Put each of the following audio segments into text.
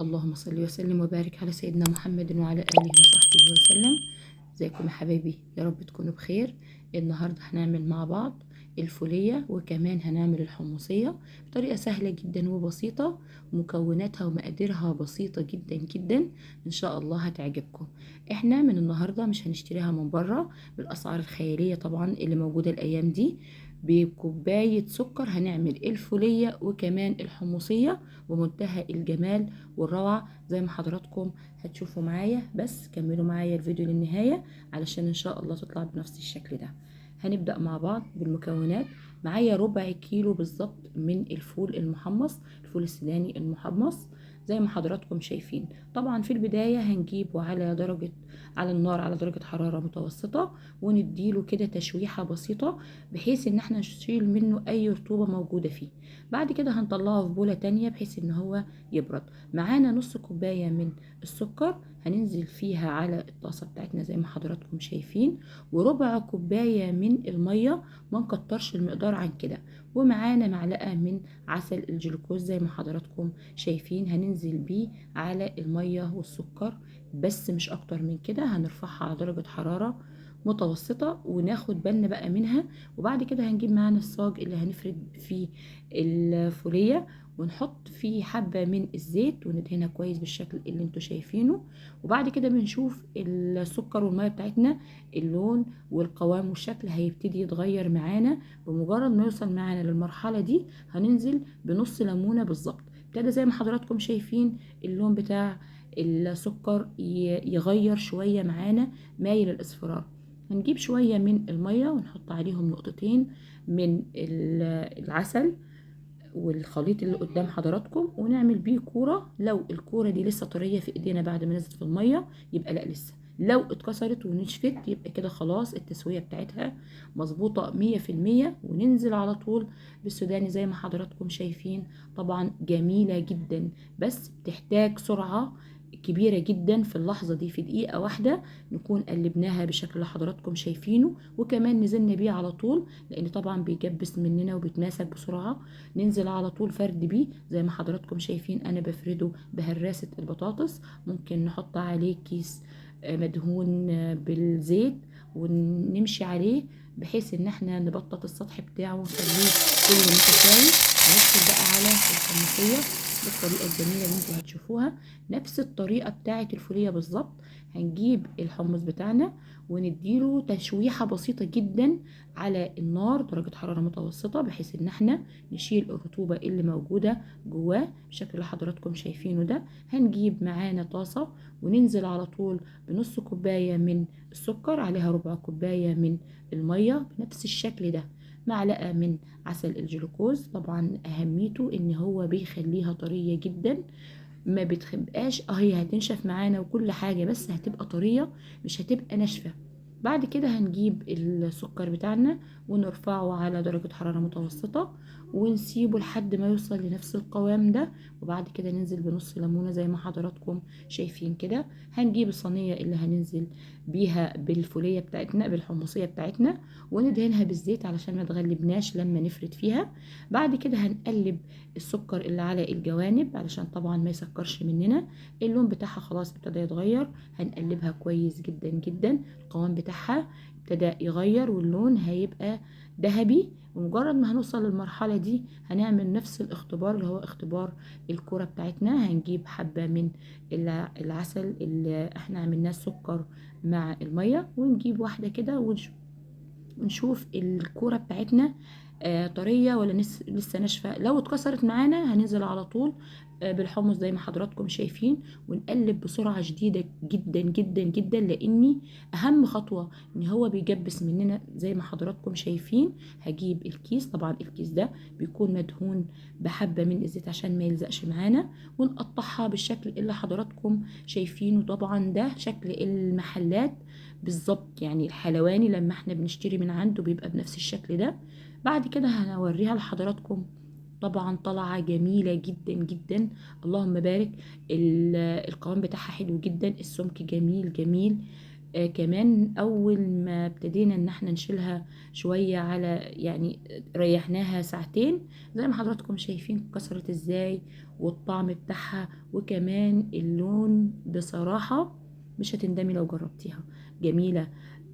اللهم صل وسلم وبارك على سيدنا محمد وعلى آله وصحبه وسلم. ازيكم يا حبايبي؟ يا رب تكونوا بخير. النهاردة هنعمل مع بعض الفولية وكمان هنعمل الحمصية بطريقة سهلة جدا وبسيطة، ومكوناتها ومقاديرها بسيطة جدا جدا. ان شاء الله هتعجبكم. احنا من النهاردة مش هنشتريها من بره بالاسعار الخيالية طبعا اللي موجودة الايام دي. بكوباية سكر هنعمل الفولية وكمان الحمصية بمنتهى الجمال والروعة زي ما حضراتكم هتشوفوا معايا. بس كملوا معايا الفيديو للنهاية علشان ان شاء الله تطلع بنفس الشكل ده. هنبدأ مع بعض بالمكونات. معايا ربع كيلو بالظبط من الفول المحمص، الفول السوداني المحمص زي ما حضراتكم شايفين. طبعا في البداية هنجيبه على النار على درجة حرارة متوسطة، ونديله كده تشويحة بسيطة بحيث ان احنا نشيل منه اي رطوبة موجودة فيه. بعد كده هنطلعه في بولة تانية بحيث ان هو يبرد. معانا نص كوباية من السكر هننزل فيها على الطاسة بتاعتنا زي ما حضراتكم شايفين، وربع كوباية من المية، ما نكترش المقدار عن كده. ومعانا معلقة من عسل الجلوكوز زي ما حضراتكم شايفين هننزل بيه على المية والسكر، بس مش اكتر من كده. هنرفعها على درجة حرارة متوسطة وناخد بالنا بقى منها. وبعد كده هنجيب معانا الصاج اللي هنفرد فيه الفولية، ونحط فيه حبة من الزيت وندهنها كويس بالشكل اللي انتوا شايفينه. وبعد كده بنشوف السكر والمية بتاعتنا اللون والقوام والشكل هيبتدي يتغير معانا. بمجرد ما يوصل معانا للمرحلة دي هننزل بنص ليمونة بالظبط. ابتدى زي ما حضراتكم شايفين اللون بتاع السكر يغير شوية معانا، مايل الاصفرار. هنجيب شوية من المية ونحط عليهم نقطتين من العسل والخليط اللي قدام حضراتكم، ونعمل بيه كورة. لو الكورة دي لسه طرية في ايدينا بعد ما نزلت في المية يبقى لا لسه، لو اتكسرت ونشفت يبقى كده خلاص التسوية بتاعتها مظبوطة 100%. وننزل على طول بالسوداني زي ما حضراتكم شايفين. طبعا جميلة جدا، بس بتحتاج سرعة كبيرة جدا. في اللحظة دي في دقيقة واحدة نكون قلبناها بالشكل اللي حضراتكم شايفينه، وكمان نزلنا بيه على طول لان طبعا بيجبس مننا وبيتماسك بسرعة. ننزل على طول فرد بيه زي ما حضراتكم شايفين. انا بفرده بهراسة البطاطس، ممكن نحط عليه كيس مدهون بالزيت ونمشي عليه بحيث ان احنا نبطط السطح بتاعه ونخليه كله متساوي. ندخل بقى على الحمصية بالطريقة الجميلة اللي انتوا هتشوفوها، نفس الطريقة بتاعة الفولية بالظبط. هنجيب الحمص بتاعنا ونديله تشويحة بسيطة جدا على النار درجة حرارة متوسطة بحيث ان احنا نشيل الرطوبة اللي موجودة جواه بالشكل اللي حضراتكم شايفينه ده. هنجيب معانا طاسة وننزل على طول بنص كوباية من السكر، عليها ربع كوباية من المية بنفس الشكل ده. معلقة من عسل الجلوكوز، طبعا أهميته إن هو بيخليها طرية جدا، ما بتبقاش هي هتنشف معانا وكل حاجة بس هتبقى طرية مش هتبقى ناشفة. بعد كده هنجيب السكر بتاعنا ونرفعه على درجة حرارة متوسطة ونسيبه لحد ما يوصل لنفس القوام ده. وبعد كده ننزل بنص ليمونة زي ما حضراتكم شايفين كده. هنجيب الصينية اللي هننزل بيها بالفولية بتاعتنا بالحمصية بتاعتنا وندهنها بالزيت علشان ما تغلبناش لما نفرد فيها. بعد كده هنقلب السكر اللي على الجوانب علشان طبعا ما يسكرش مننا. اللون بتاعها خلاص ابتدى يتغير، هنقلبها كويس جدا جدا. القوام بتاعها ابتدى يغير واللون هيبقى ذهبي. ومجرد ما هنوصل للمرحلة دي هنعمل نفس الاختبار اللي هو اختبار الكرة بتاعتنا. هنجيب حبة من العسل اللي احنا عملناه السكر مع المية، ونجيب واحدة كده ونشوف الكورة بتاعتنا طرية ولا لسه ناشفة. لو اتكسرت معانا هننزل على طول بالحمص زي ما حضراتكم شايفين، ونقلب بسرعة شديدة جدا جدا جدا، لاني اهم خطوة ان هو بيجبس مننا زي ما حضراتكم شايفين. هجيب الكيس، طبعا الكيس ده بيكون مدهون بحبة من الزيت عشان ما يلزقش معانا، ونقطعها بالشكل اللي حضراتكم شايفينه. طبعا ده شكل المحلات بالظبط، يعني الحلواني لما احنا بنشتري من عنده بيبقى بنفس الشكل ده. بعد كده هنوريها لحضراتكم. طبعا طلعة جميلة جدا جدا، اللهم بارك. القوام بتاعها حلو جدا، السمك جميل جميل. كمان اول ما ابتدينا ان احنا نشيلها شوية على يعني ريحناها ساعتين، زي ما حضراتكم شايفين كسرت ازاي، والطعم بتاعها وكمان اللون بصراحة مش هتندمي لو جربتيها، جميلة.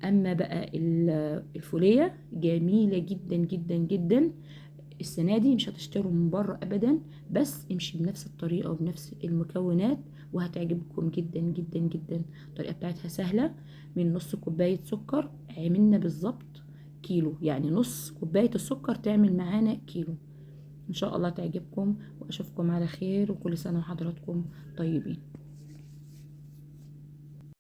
اما بقى الفولية جميلة جدا جدا جدا. السنة دي مش هتشتروا من بره ابدا، بس امشي بنفس الطريقة وبنفس المكونات وهتعجبكم جدا جدا جدا. الطريقة بتاعتها سهلة. من نص كوباية سكر عملنا بالظبط كيلو، يعني نص كوباية السكر تعمل معانا كيلو. ان شاء الله تعجبكم، واشوفكم على خير، وكل سنة وحضراتكم طيبين.